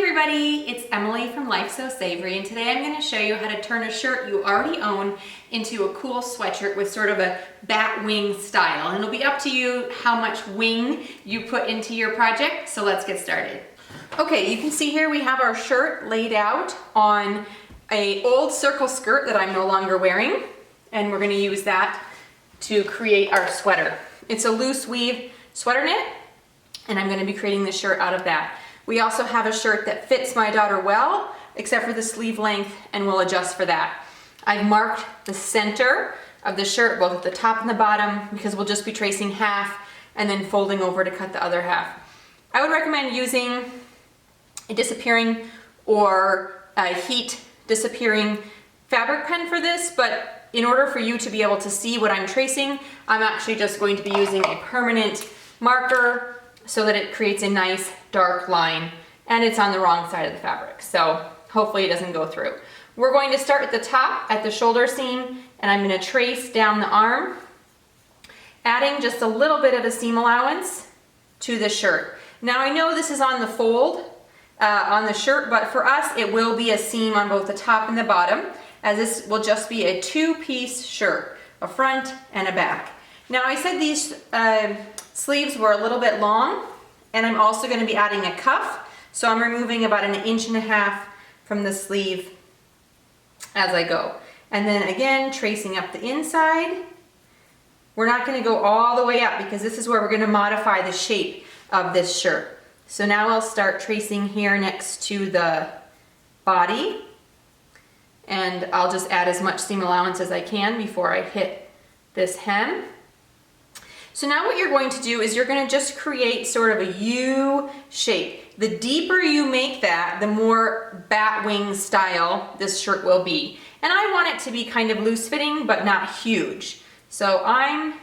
everybody, it's Emily from Life So Savory, and today I'm going to show you how to turn a shirt you already own into a cool sweatshirt with sort of a bat wing style. And it'll be up to you how much wing you put into your project, so let's get started. Okay, you can see here we have our shirt laid out on an old circle skirt that I'm no longer wearing, and we're going to use that to create our sweater. It's a loose weave sweater knit, and I'm going to be creating the shirt out of that. We also have a shirt that fits my daughter well, except for the sleeve length, and we'll adjust for that. I've marked the center of the shirt, both at the top and the bottom, because we'll just be tracing half and then folding over to cut the other half. I would recommend using a disappearing or a heat disappearing fabric pen for this, but in order for you to be able to see what I'm tracing, I'm actually just going to be using a permanent marker so that it creates a nice dark line, and it's on the wrong side of the fabric, so hopefully it doesn't go through. We're going to start at the top at the shoulder seam, and I'm going to trace down the arm, adding just a little bit of a seam allowance to the shirt. Now I know this is on the fold on the shirt, but for us it will be a seam on both the top and the bottom, as this will just be a two-piece shirt, a front and a back. Now I said these sleeves were a little bit long, and I'm also going to be adding a cuff, so I'm removing about 1.5 inches from the sleeve as I go. And then again, tracing up the inside. We're not going to go all the way up because this is where we're going to modify the shape of this shirt. So now I'll start tracing here next to the body, and I'll just add as much seam allowance as I can before I hit this hem. So now what you're going to do is you're going to just create sort of a U shape. The deeper you make that, the more bat wing style this shirt will be. And I want it to be kind of loose fitting, but not huge. So I'm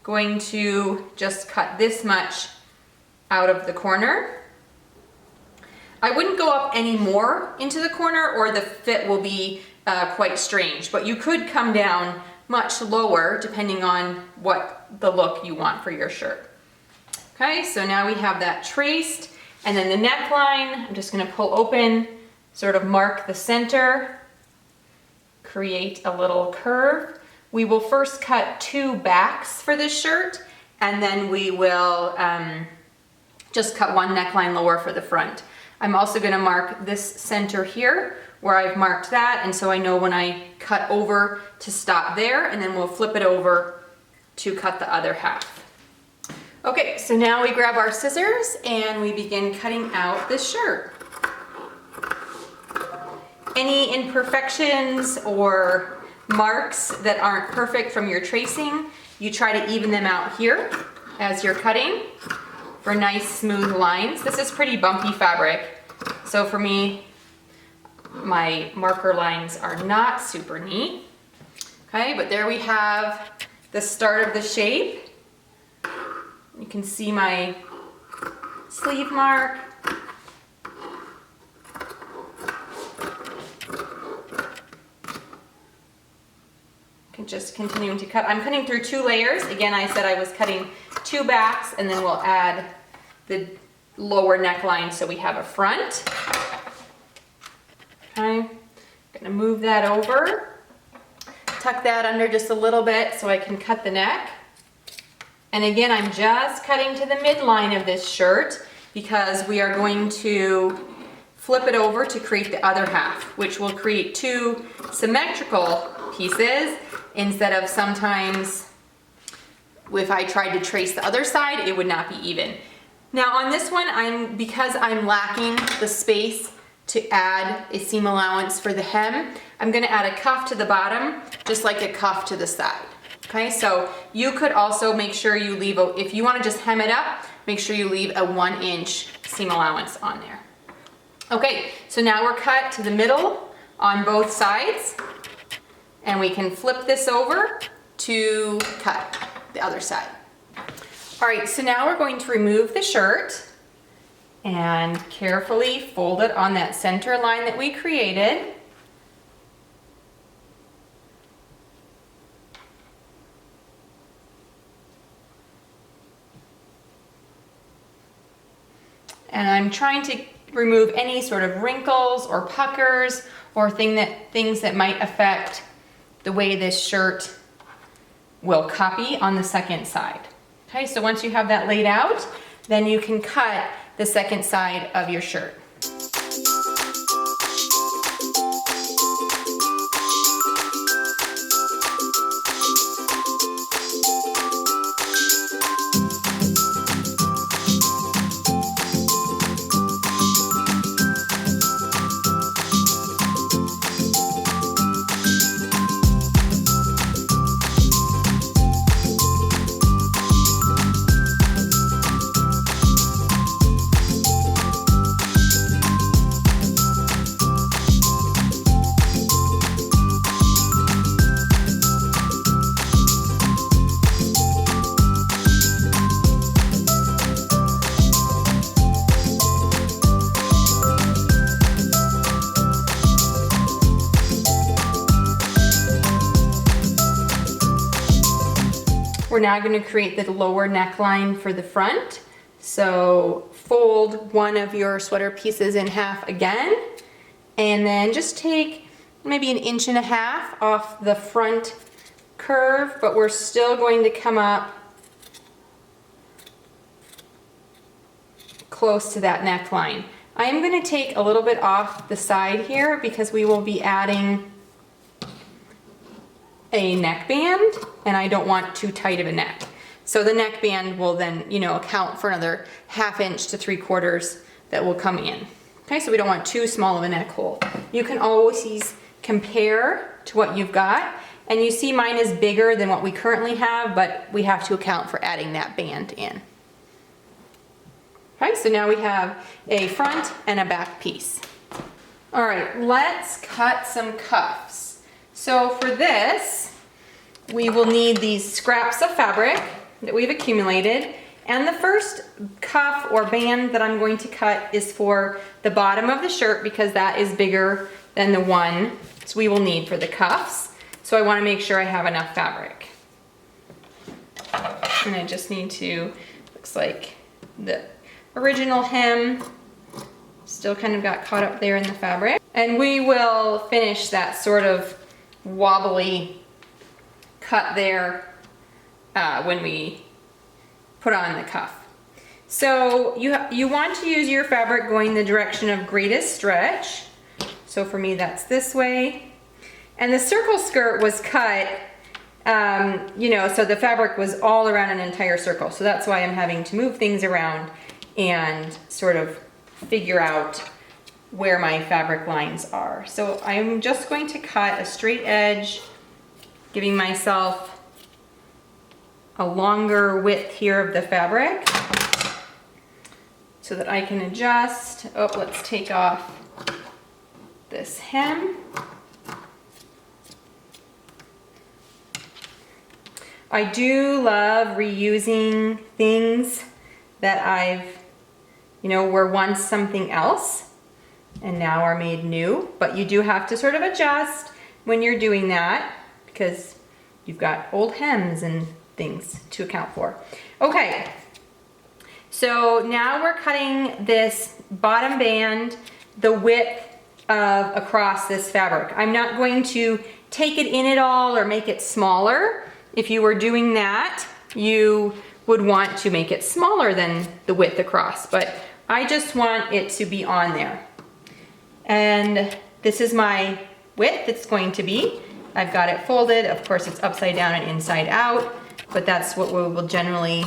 going to just cut this much out of the corner. I wouldn't go up any more into the corner or the fit will be quite strange, but you could come down much lower depending on what the look you want for your shirt. Okay, so now we have that traced, and then the neckline, I'm just going to pull open, sort of mark the center, create a little curve. We will first cut 2 backs for this shirt, and then we will just cut 1 neckline lower for the front. I'm also going to mark this center here where I've marked that, and so I know when I cut over to stop there, and then we'll flip it over to cut the other half. Okay, so now we grab our scissors and we begin cutting out this shirt. Any imperfections or marks that aren't perfect from your tracing, you try to even them out here as you're cutting for nice smooth lines. This is pretty bumpy fabric, so for me, my marker lines are not super neat. Okay, but there we have the start of the shape. You can see my sleeve mark. Just continuing to cut. I'm cutting through 2 layers. Again, I said I was cutting 2 backs, and then we'll add the lower neckline so we have a front. Okay, I'm gonna move that over, tuck that under just a little bit so I can cut the neck. And again, I'm just cutting to the midline of this shirt because we are going to flip it over to create the other half, which will create 2 symmetrical pieces instead of sometimes if I tried to trace the other side, it would not be even. Now on this one, because I'm lacking the space to add a seam allowance for the hem, I'm going to add a cuff to the bottom, just like a cuff to the side. Okay, so you could also make sure you leave, if you want to just hem it up, make sure you leave a 1-inch seam allowance on there. Okay, so now we're cut to the middle on both sides, and we can flip this over to cut the other side. All right, so now we're going to remove the shirt and carefully fold it on that center line that we created. And I'm trying to remove any sort of wrinkles or puckers or things that might affect the way this shirt will copy on the second side. Okay, so once you have that laid out, then you can cut the second side of your shirt. We're now going to create the lower neckline for the front. So fold one of your sweater pieces in half again, and then just take maybe 1.5 inches off the front curve, but we're still going to come up close to that neckline. I am going to take a little bit off the side here because we will be adding a neckband, and I don't want too tight of a neck. So the neckband will then, account for another 1/2 inch to 3/4 that will come in. Okay, so we don't want too small of a neck hole. You can always compare to what you've got, and you see mine is bigger than what we currently have, but we have to account for adding that band in. Okay, so now we have a front and a back piece. All right, let's cut some cuffs. So for this, we will need these scraps of fabric that we've accumulated. And the first cuff or band that I'm going to cut is for the bottom of the shirt because that is bigger than the one we will need for the cuffs. So I want to make sure I have enough fabric. And I just need to, looks like the original hem still kind of got caught up there in the fabric. And we will finish that sort of wobbly cut there when we put on the cuff. So you want to use your fabric going the direction of greatest stretch. So for me that's this way. And the circle skirt was cut, so the fabric was all around an entire circle. So that's why I'm having to move things around and sort of figure out where my fabric lines are. So I'm just going to cut a straight edge, giving myself a longer width here of the fabric so that I can adjust. Oh, let's take off this hem. I do love reusing things that were once something else and now are made new, but you do have to sort of adjust when you're doing that because you've got old hems and things to account for. Okay, so now we're cutting this bottom band the width of across this fabric. I'm not going to take it in at all or make it smaller. If you were doing that, you would want to make it smaller than the width across, but I just want it to be on there. And this is my width it's going to be. I've got it folded. Of course, it's upside down and inside out, but that's what we will generally,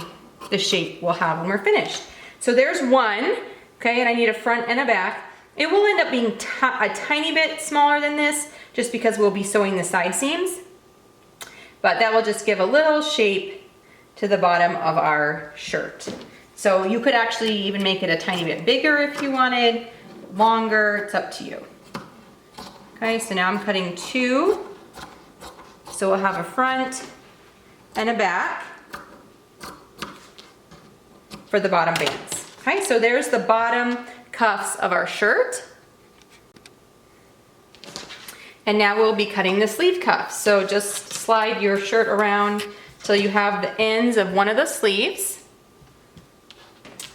the shape we'll have when we're finished. So there's one, okay, and I need a front and a back. It will end up being a tiny bit smaller than this just because we'll be sewing the side seams, but that will just give a little shape to the bottom of our shirt. So you could actually even make it a tiny bit bigger if you wanted, longer, it's up to you. Okay, so now I'm cutting two. So we'll have a front and a back for the bottom bands. Okay, so there's the bottom cuffs of our shirt. And now we'll be cutting the sleeve cuffs. So just slide your shirt around till you have the ends of one of the sleeves.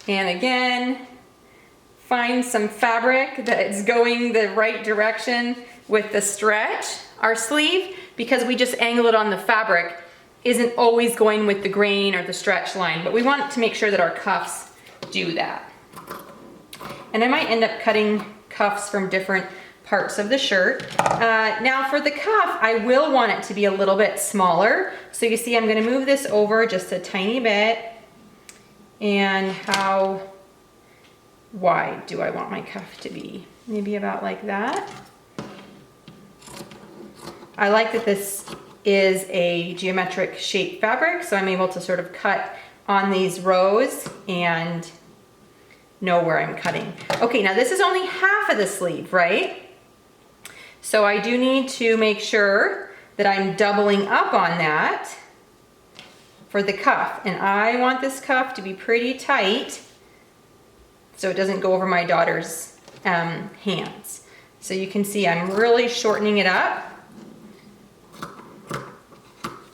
And again, find some fabric that's going the right direction with the stretch. Our sleeve, because we just angle it on the fabric, isn't always going with the grain or the stretch line, but we want to make sure that our cuffs do that. And I might end up cutting cuffs from different parts of the shirt. Now for the cuff, I will want it to be a little bit smaller. So you see I'm gonna move this over just a tiny bit. And how wide do I want my cuff to be? Maybe about like that. I like that this is a geometric shape fabric, so I'm able to sort of cut on these rows and know where I'm cutting. Okay, now this is only half of the sleeve, right? So I do need to make sure that I'm doubling up on that for the cuff. And I want this cuff to be pretty tight so it doesn't go over my daughter's hands. So you can see I'm really shortening it up.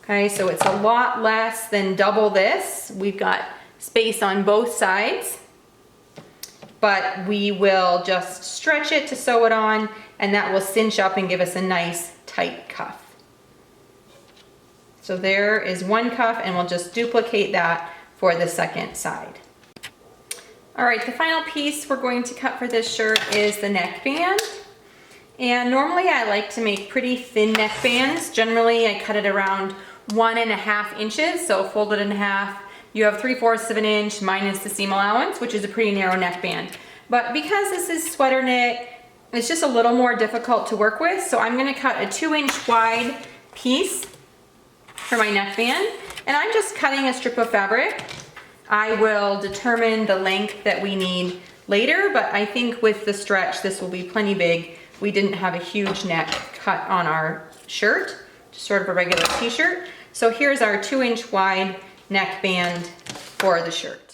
Okay, so it's a lot less than double this. We've got space on both sides, but we will just stretch it to sew it on, and that will cinch up and give us a nice tight cuff. So there is one cuff, and we'll just duplicate that for the second side. All right, the final piece we're going to cut for this shirt is the neckband. And normally I like to make pretty thin neckbands. Generally I cut it around 1.5 inches, so fold it in half. You have 3/4 of an inch minus the seam allowance, which is a pretty narrow neckband. But because this is sweater knit, it's just a little more difficult to work with, so I'm gonna cut a 2-inch wide piece for my neckband. And I'm just cutting a strip of fabric. I will determine the length that we need later, but I think with the stretch, this will be plenty big. We didn't have a huge neck cut on our shirt, just sort of a regular t-shirt. So here's our 2-inch wide neckband for the shirt.